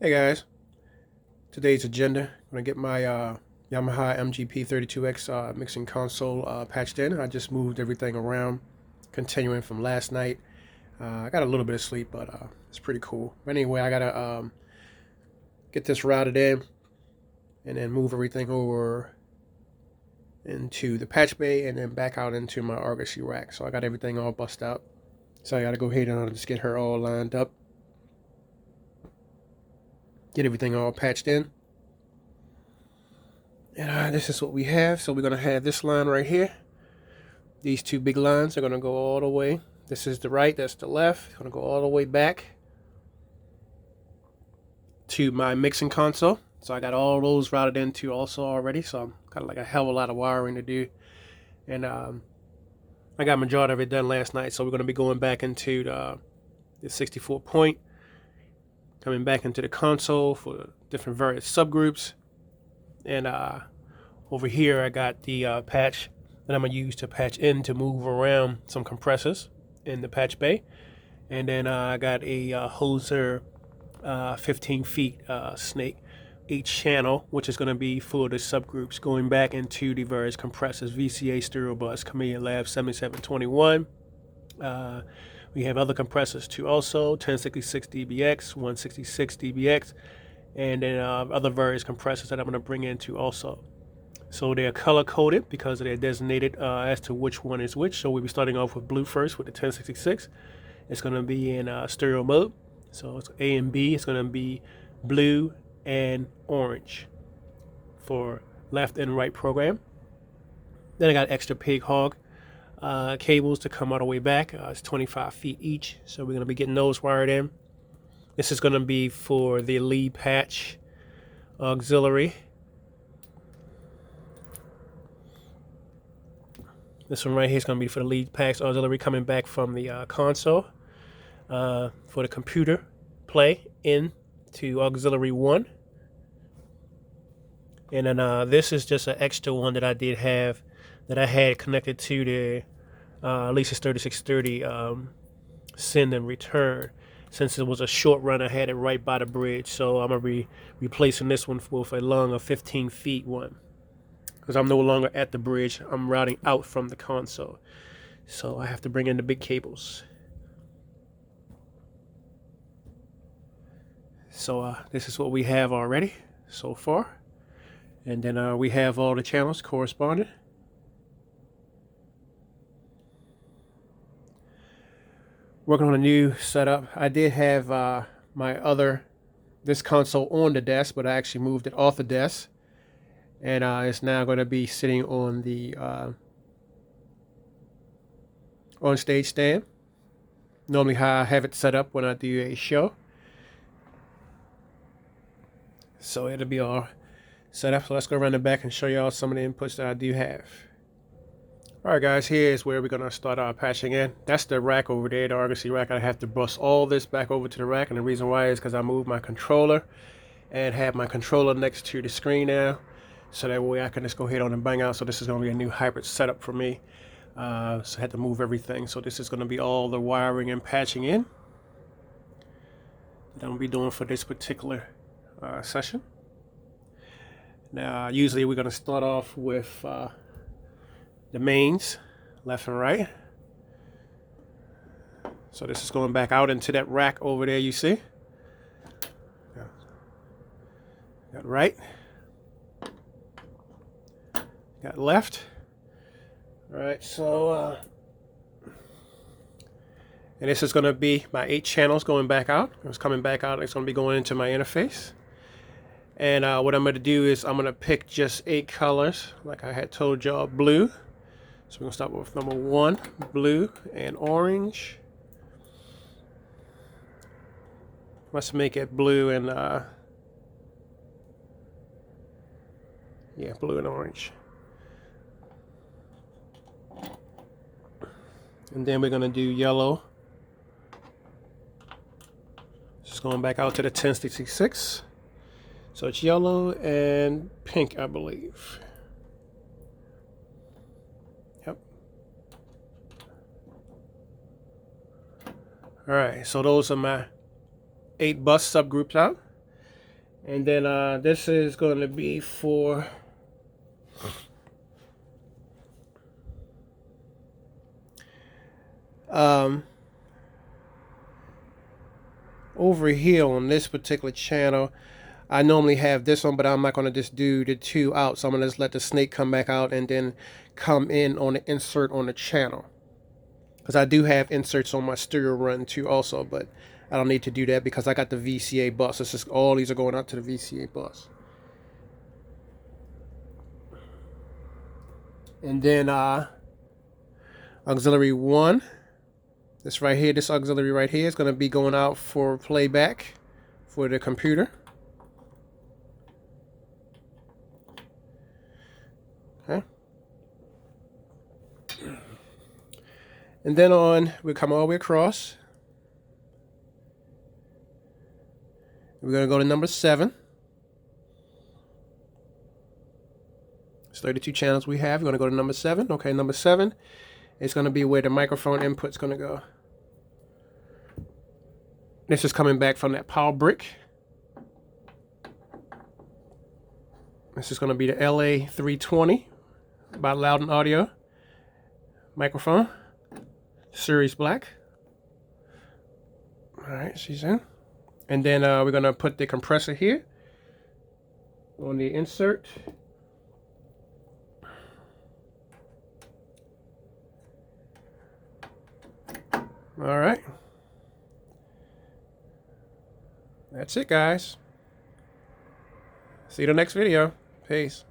Hey guys, today's agenda. I'm gonna get my Yamaha MGP32X mixing console patched in. I just moved everything around, continuing from last night. I got a little bit of sleep, but it's pretty cool. But anyway, I gotta get this routed in and then move everything over into the patch bay and then back out into my Argosy rack. So I got everything all bust out. So I gotta go ahead and just get her all lined up. Get everything all patched in. And this is what we have. So we're going to have this line right here. These two big lines are going to go all the way. This is the right, that's the left. Going to go all the way back to my mixing console. So I got all those routed into also already. So I'm kind of like a hell of a lot of wiring to do. And I got majority of it done last night. So we're going to be going back into the 64 point. Coming back into the console for different various subgroups. And over here I got the patch that I'm going to use to patch in to move around some compressors in the patch bay. And then I got a Hoser 15 feet snake 8 channel, which is going to be for the subgroups going back into the various compressors: VCA, Stereo Bus, Chameleon Lab 7721. We have other compressors too also: 1066 dBx, 166 dBx, and then other various compressors that I'm going to bring into also. So they're color coded because they're designated as to which one is which. So we'll be starting off with blue first with the 1066. It's going to be in stereo mode. So it's A and B. It's going to be blue and orange for left and right program. Then I got extra pig hog cables to come all the way back. It's 25 feet each. So we're going to be getting those wired in. This is going to be for the lead patch auxiliary. This one right here is going to be for the lead patch auxiliary coming back from the console for the computer play into auxiliary 1. And then this is just an extra one that I did have that I had connected to the Alesis 3630 send and return. Since it was a short run, I had it right by the bridge. So I'm going to be replacing this one with a longer 15 feet one. Because I'm no longer at the bridge. I'm routing out from the console. So I have to bring in the big cables. So this is what we have already so far. And then we have all the channels corresponding. Working on a new setup. I did have this console on the desk, but I actually moved it off the desk, and it's now going to be sitting on the on stage stand. Normally how I have it set up when I do a show. So it'll be all set up. So let's go around the back and show y'all some of the inputs that I do have. Alright guys, here's where we're going to start our patching in. That's the rack over there, the Argosy rack. I have to bust all this back over to the rack, and the reason why is because I moved my controller and have my controller next to the screen now, so that way I can just go ahead on and bang out. So this is going to be a new hybrid setup for me. So I had to move everything. So this is going to be all the wiring and patching in that I'm going to be doing for this particular session. Now usually we're going to start off with the mains, left and right. So this is going back out into that rack over there, you see. Got right. Got left. All right, so and this is going to be my 8 channels going back out. It's coming back out. It's going to be going into my interface. And what I'm going to do is I'm going to pick just 8 colors, like I had told y'all, blue. So we're going to start with number 1, blue and orange. Let's make it blue and, yeah, blue and orange. And then we're going to do yellow. Just going back out to the 1066. So it's yellow and pink, I believe. Yep. All right, so those are my 8 bus subgroups out. And then this is going to be for over here on this particular channel, I normally have this one, but I'm not going to just do the two out. So I'm going to just let the snake come back out and then come in on the insert on the channel. Because I do have inserts on my stereo run too also, but I don't need to do that because I got the VCA bus. It's just all these are going out to the VCA bus. And then auxiliary 1. This right here, this auxiliary right here is going to be going out for playback for the computer. Okay. And then we'll come all the way across. We're going to go to number 7. It's 32 channels we have. We're going to go to number 7. Okay, number 7 is going to be where the microphone input's going to go. This is coming back from that power brick. This is going to be the LA320 by Loudon Audio microphone. Series black. Alright, she's in. And then we're going to put the compressor here on the insert. Alright. That's it, guys. See you in the next video. Peace.